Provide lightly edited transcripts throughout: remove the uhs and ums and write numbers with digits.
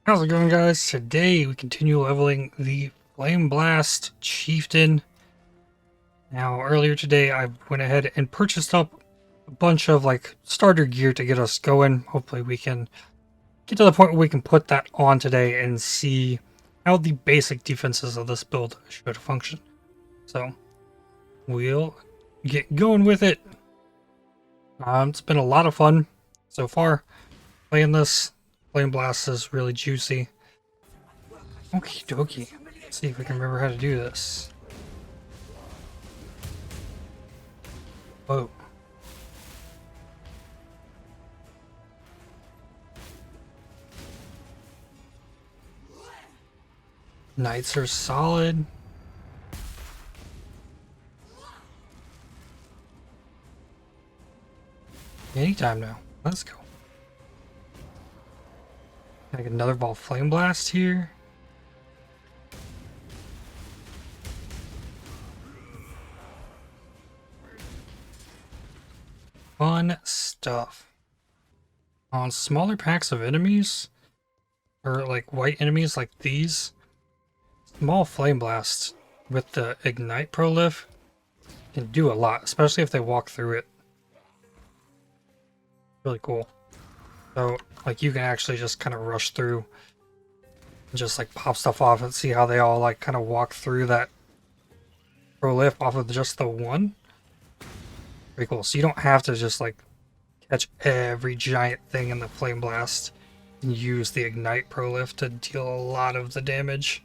How's it going, guys? Today we continue leveling the Flameblast Chieftain. Now, earlier today I went ahead and purchased up a bunch of starter gear to get us going. Hopefully we can get to the point where we can put that on today and see how the basic defenses of this build should function. So, we'll get going with it. It's been a lot of fun so far playing this. Flameblast is really juicy. Okie dokie. Let's see if we can remember how to do this. Whoa. Knights are solid. Anytime now. Let's go. Can I get another ball flame blast here? Fun stuff. On smaller packs of enemies, or like white enemies like these, small flame blasts with the ignite prolif can do a lot, especially if they walk through it. Really cool. So, like, you can actually just kind of rush through and just, like, pop stuff off and see how they all, like, kind of walk through that prolif off of just the one. Pretty cool. So you don't have to just, like, catch every giant thing in the Flame Blast and use the Ignite prolif to deal a lot of the damage.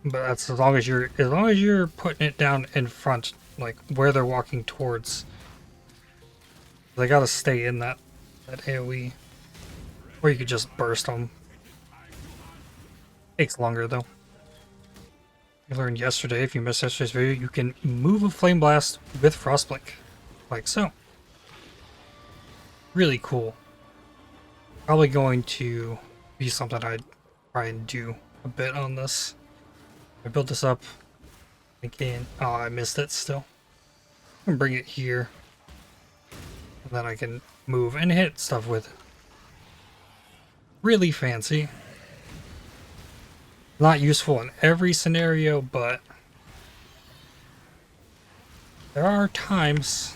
But that's as long as you're putting it down in front, like, where they're walking towards. They gotta stay in that AoE. Or you could just burst them. Takes longer though. I learned yesterday, if you missed yesterday's video, you can move a Flame Blast with Frostblink. Like so. Really cool. Probably going to be something I'd try and do a bit on this. I built this up thinking, oh, I missed it still. I'm gonna bring it here. And then I can move and hit stuff with it. Really fancy. Not useful in every scenario, but there are times.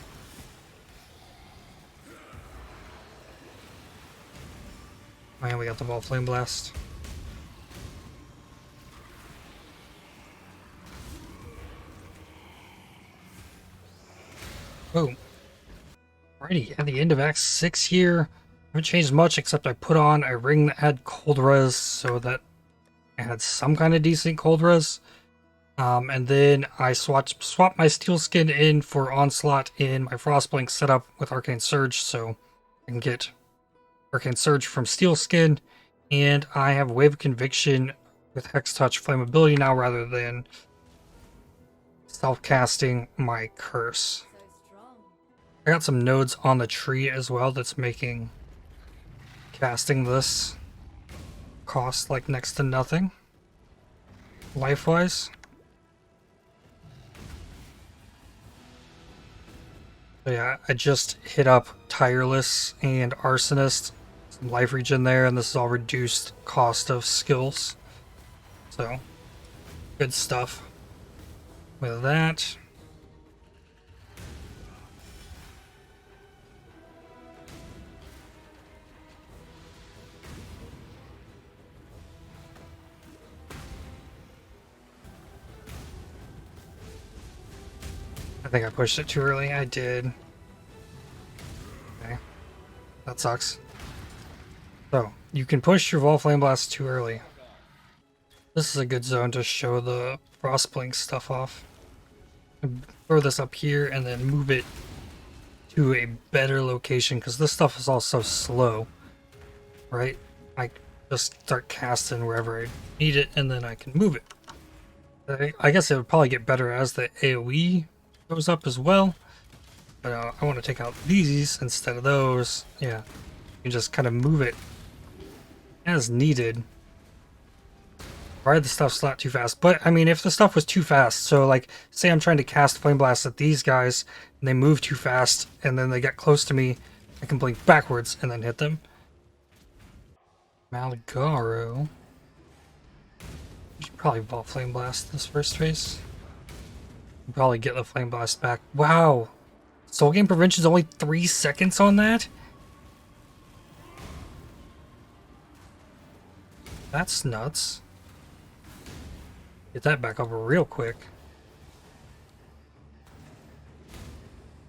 Man, we got the ball flame blast. Boom. Alrighty, at the end of Act 6 here, I haven't changed much except I put on a ring that had cold res so that I had some kind of decent cold res. And then I swapped my steel skin in for Onslaught in my Frostblink setup with Arcane Surge, so I can get Arcane Surge from steel skin, and I have Wave of Conviction with Hex Touch Flammability now rather than self-casting my Curse. I got some nodes on the tree as well that's making casting this cost like next to nothing life-wise. So yeah, I just hit up Tireless and Arsonist, some life regen there, and this is all reduced cost of skills. So, good stuff with that. I think I pushed it too early. I did. Okay. That sucks. So, you can push your Vol Flame Blast too early. This is a good zone to show the Frostblink stuff off. Throw this up here and then move it to a better location because this stuff is all so slow. Right? I just start casting wherever I need it and then I can move it. I guess it would probably get better as the AoE goes up as well, but I want to take out these instead of those. Yeah, you can just kind of move it as needed. Right, the stuff's not too fast, but I mean, if the stuff was too fast, so like, say I'm trying to cast Flame Blast at these guys, and they move too fast, and then they get close to me, I can blink backwards and then hit them. Maligaro. You should probably ball Flameblast this first phase. Probably get the Flameblast back. Wow! Soul Game Prevention is only 3 seconds on that? That's nuts. Get that back up real quick.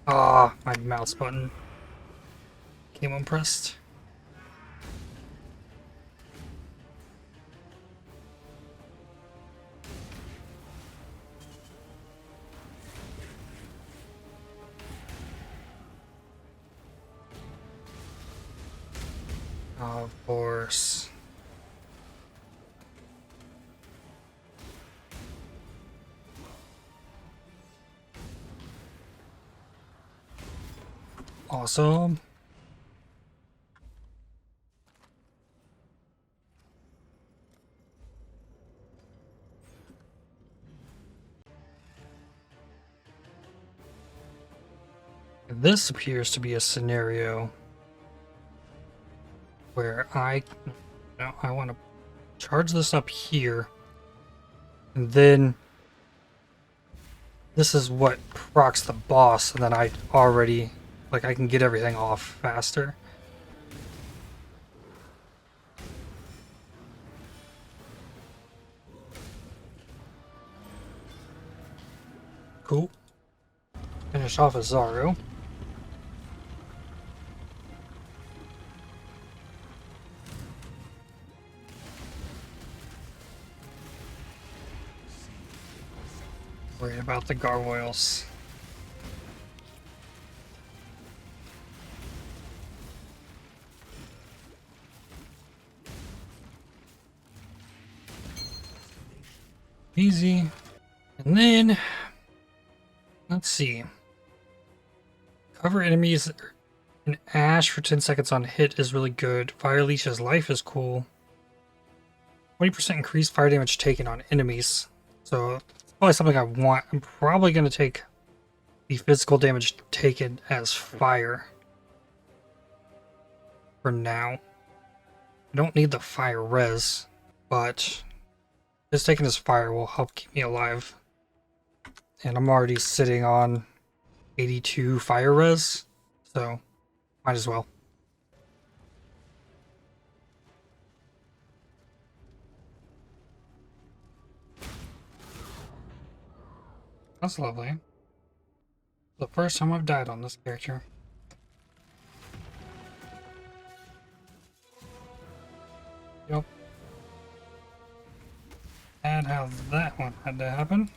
Ah, my mouse button came unpressed. Of course. Awesome. This appears to be a scenario where I want to charge this up here, and then this is what procs the boss, and then I already, like, I can get everything off faster. Cool. Finish off with Zaru. Worried about the gargoyles. Easy. And then, let's see. Cover enemies in ash for 10 seconds on hit is really good. Fire Leech's life is cool. 20% increased fire damage taken on enemies. So, it's probably something I want. I'm probably going to take the physical damage taken as fire for now. I don't need the fire res, but just taking as fire will help keep me alive. And I'm already sitting on 82 fire res, so might as well. That's lovely. The first time I've died on this character. Yep. And how that one had to happen.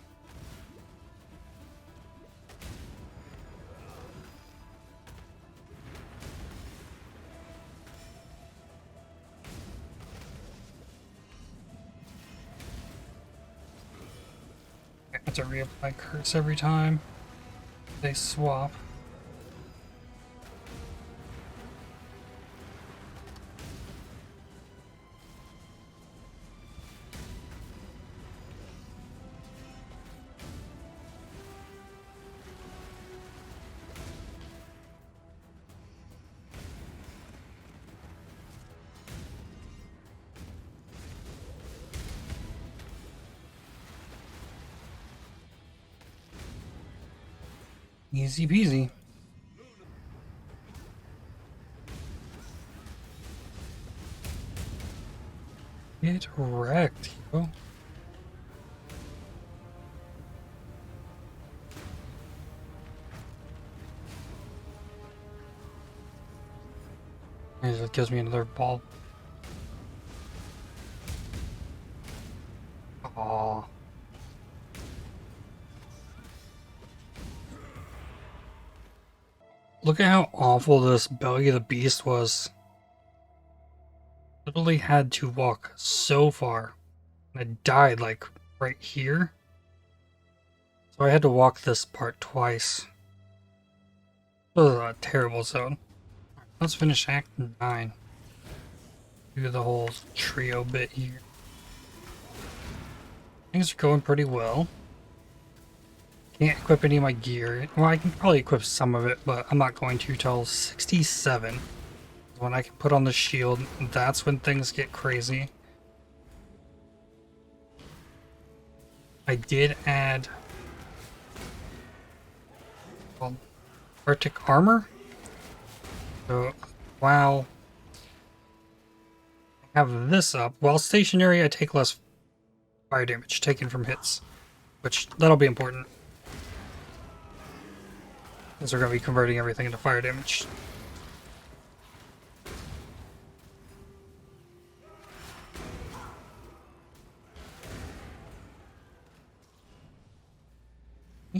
I have to reapply curse every time they swap. Easy peasy. Get wrecked, yo. It gives me another ball. Aww. Look at how awful this Belly of the Beast was. Literally had to walk so far. I died like right here. So I had to walk this part twice. This was a terrible zone. Let's finish Act 9. Do the whole trio bit here. Things are going pretty well. Can't equip any of my gear. Well, I can probably equip some of it, but I'm not going to till 67. When I can put on the shield, that's when things get crazy. I did add Arctic armor. So while I have this up, while stationary, I take less fire damage taken from hits, which that'll be important. Because we're going to be converting everything into fire damage.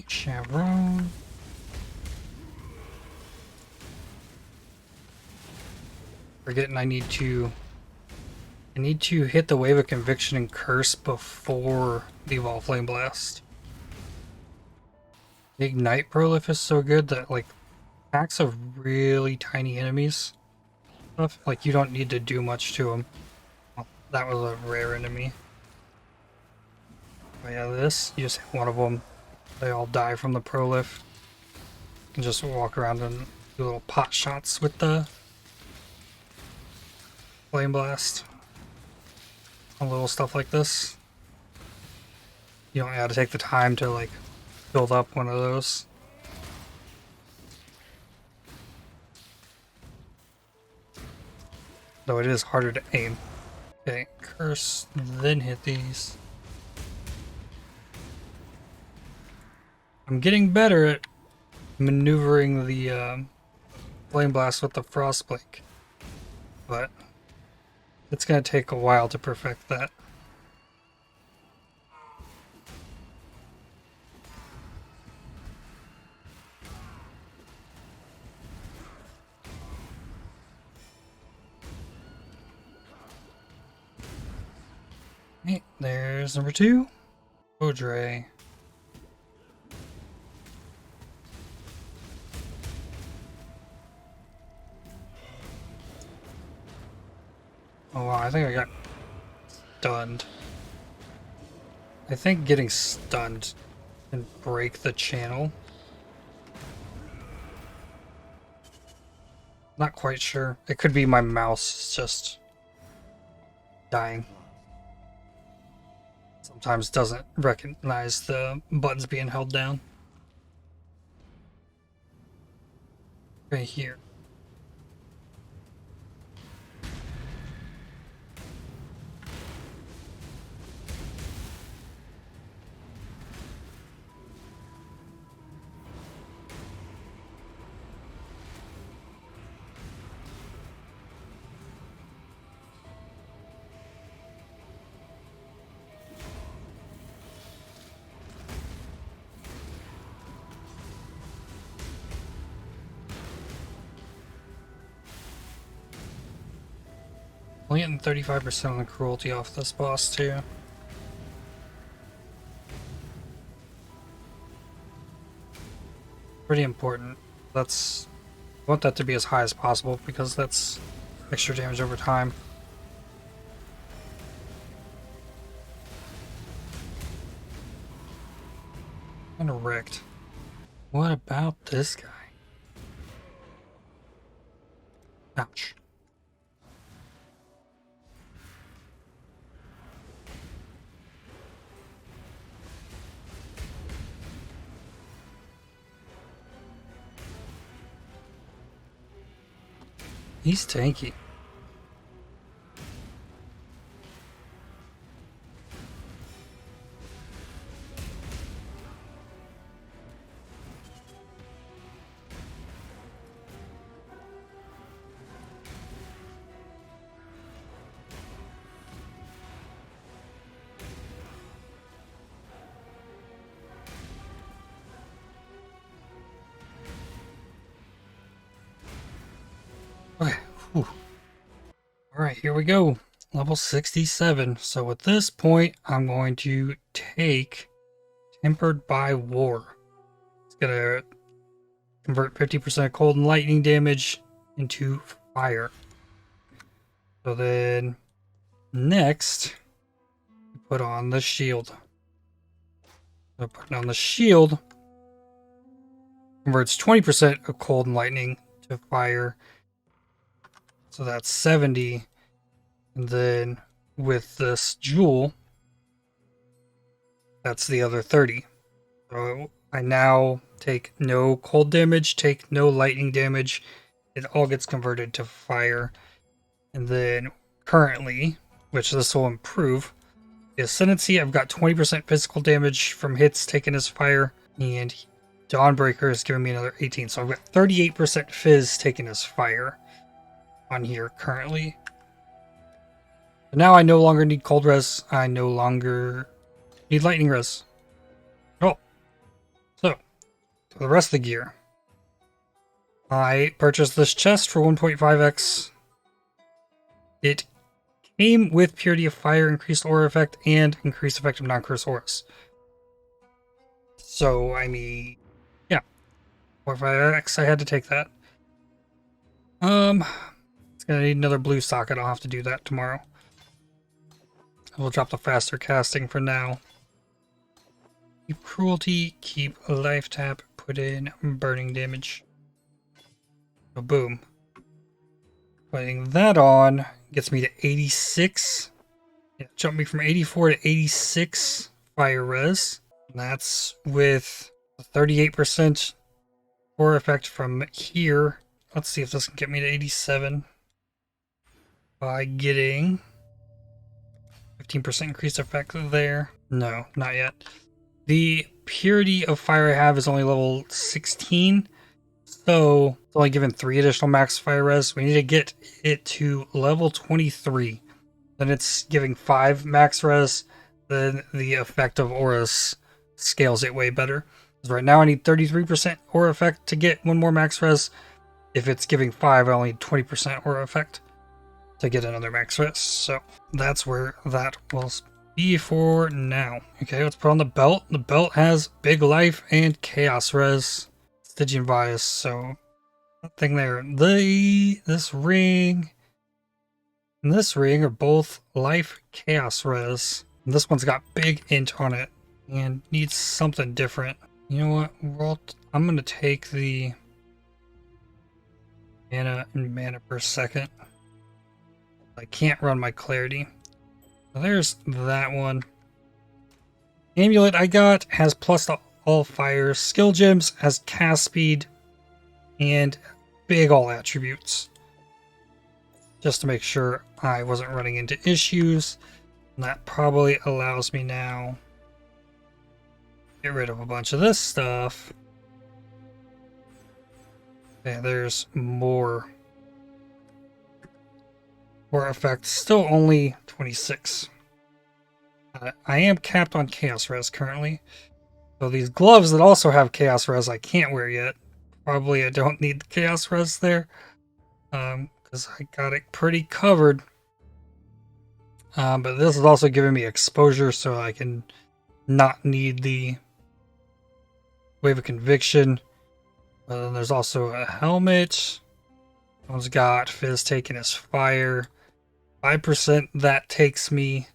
Shavronne. Forgetting I need to hit the Wave of Conviction and Curse before the Evolve Flameblast. The Ignite Prolif is so good that like attacks of really tiny enemies, stuff, like you don't need to do much to them. Well, that was a rare enemy. But yeah, this, you just hit one of them, they all die from the Prolif. You can just walk around and do little pot shots with the Flameblast. On little stuff like this. You don't have to take the time to like build up one of those. Though it is harder to aim. Okay, curse, then hit these. I'm getting better at maneuvering the Flame Blast with the Frostblink, but it's going to take a while to perfect that. Hey, there's number 2. Odre. Oh wow, I think I got stunned. I think getting stunned can break the channel. Not quite sure. It could be my mouse just dying. Sometimes doesn't recognize the buttons being held down. Right here. Only getting 35% on the cruelty off this boss too. Pretty important. I want that to be as high as possible because that's extra damage over time. Kinda wrecked. What about this guy? Ouch. He's tanky. Okay. Whew. Alright, here we go. Level 67. So at this point, I'm going to take Tempered by War. It's going to convert 50% cold and lightning damage into fire. So then next, put on the shield. So putting on the shield converts 20% of cold and lightning to fire. So that's 70. And then with this jewel, that's the other 30. So I now take no cold damage, take no lightning damage. It all gets converted to fire. And then currently, which this will improve, the Ascendancy, I've got 20% physical damage from hits taken as fire. And Dawnbreaker is giving me another 18. So I've got 38% fizz taken as fire on here currently. But now I no longer need cold res. I no longer need lightning res. Oh. So, for the rest of the gear, I purchased this chest for 1.5x. It came with Purity of Fire, increased aura effect, and increased effect of non-curse auras. So, I mean, yeah. 1.5x, I had to take that. It's gonna need another blue socket. I'll have to do that tomorrow. We'll drop the faster casting for now. Keep cruelty, keep a life tap, put in burning damage. So boom. Putting that on gets me to 86. Yeah, jump me from 84 to 86 fire res. And that's with 38% aura effect from here. Let's see if this can get me to 87 by getting 15% increased effect there. No, not yet. The Purity of Fire I have is only level 16, so it's only given 3 additional max fire res. We need to get it to level 23. Then it's giving 5 max res. Then the effect of auras scales it way better. Because right now I need 33% aura effect to get 1 more max res. If it's giving 5, I only need 20% aura effect to get another max res. So that's where that will be for now. Okay, let's put on the belt. The belt has big life and chaos res. Stygian bias, so nothing there. This ring and this ring are both life chaos res. And this one's got big int on it and needs something different. You know what? I'm gonna take the mana and mana per second. I can't run my clarity. So there's that one. Amulet I got has plus all fire. Skill gems has cast speed and big all attributes. Just to make sure I wasn't running into issues. And that probably allows me now to get rid of a bunch of this stuff. Okay, there's more. Or effect, still only 26. I am capped on Chaos Res currently. So these gloves that also have Chaos Res I can't wear yet. Probably I don't need the Chaos Res there. Because I got it pretty covered. But this is also giving me exposure so I can not need the Wave of Conviction. But then there's also a helmet. One's got Fizz taken as fire. 5%, that takes me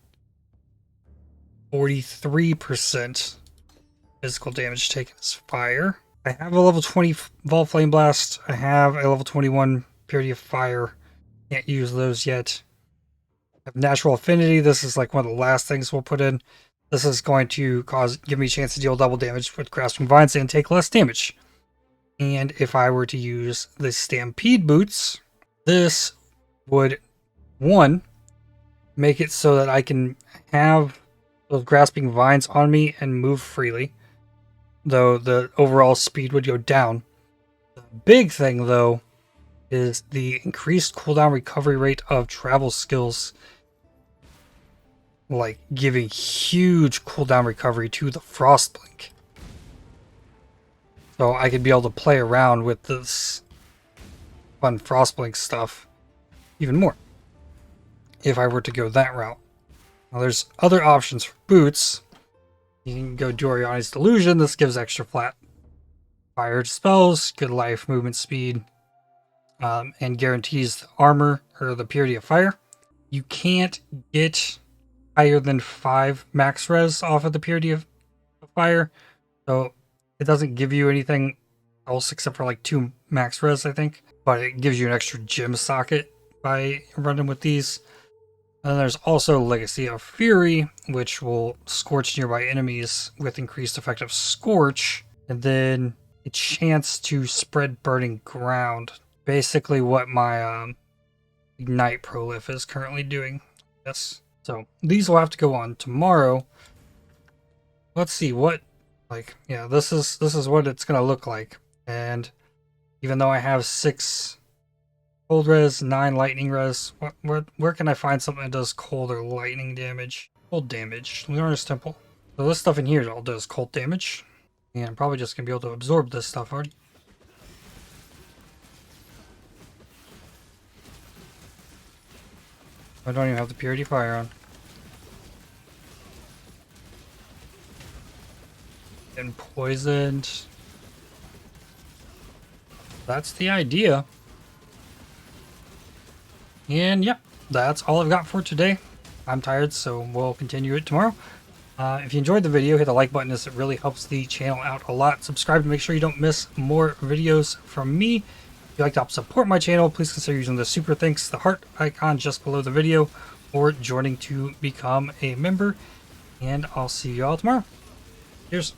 43% physical damage taken as fire. I have a level 20 Vault Flameblast. I have a level 21 Purity of Fire. Can't use those yet. I have Natural Affinity. This is like one of the last things we'll put in. This is going to give me a chance to deal double damage with Grasping Vines and take less damage. And if I were to use the Stampede Boots, this would, 1, make it so that I can have those Grasping Vines on me and move freely, though the overall speed would go down. The big thing, though, is the increased cooldown recovery rate of travel skills, like giving huge cooldown recovery to the Frostblink. So I could be able to play around with this fun Frostblink stuff even more if I were to go that route. Now there's other options for boots. You can go Doriani's Delusion. This gives extra flat fire spells, good life, movement speed, and guarantees the armor or the Purity of Fire. You can't get higher than 5 max res off of the Purity of Fire, so it doesn't give you anything else except for like 2 max res, I think. But it gives you an extra gem socket by running with these. And then there's also Legacy of Fury, which will scorch nearby enemies with increased effective scorch, and then a chance to spread burning ground. Basically what my Ignite Prolif is currently doing. Yes. So these will have to go on tomorrow. Let's see what, like, yeah, this is what it's gonna look like. And even though I have 6 cold res, 9 lightning res, where can I find something that does cold or lightning damage? Cold damage, Lunaris Temple. So this stuff in here all does cold damage. And I'm probably just gonna be able to absorb this stuff already. I don't even have the Purity Fire on. Getting poisoned. That's the idea. And yeah, that's all I've got for today. I'm tired, so we'll continue it tomorrow. If you enjoyed the video, hit the like button as it really helps the channel out a lot. Subscribe to make sure you don't miss more videos from me. If you'd like to help support my channel, please consider using the super thanks, the heart icon just below the video, or joining to become a member. And I'll see you all tomorrow. Cheers.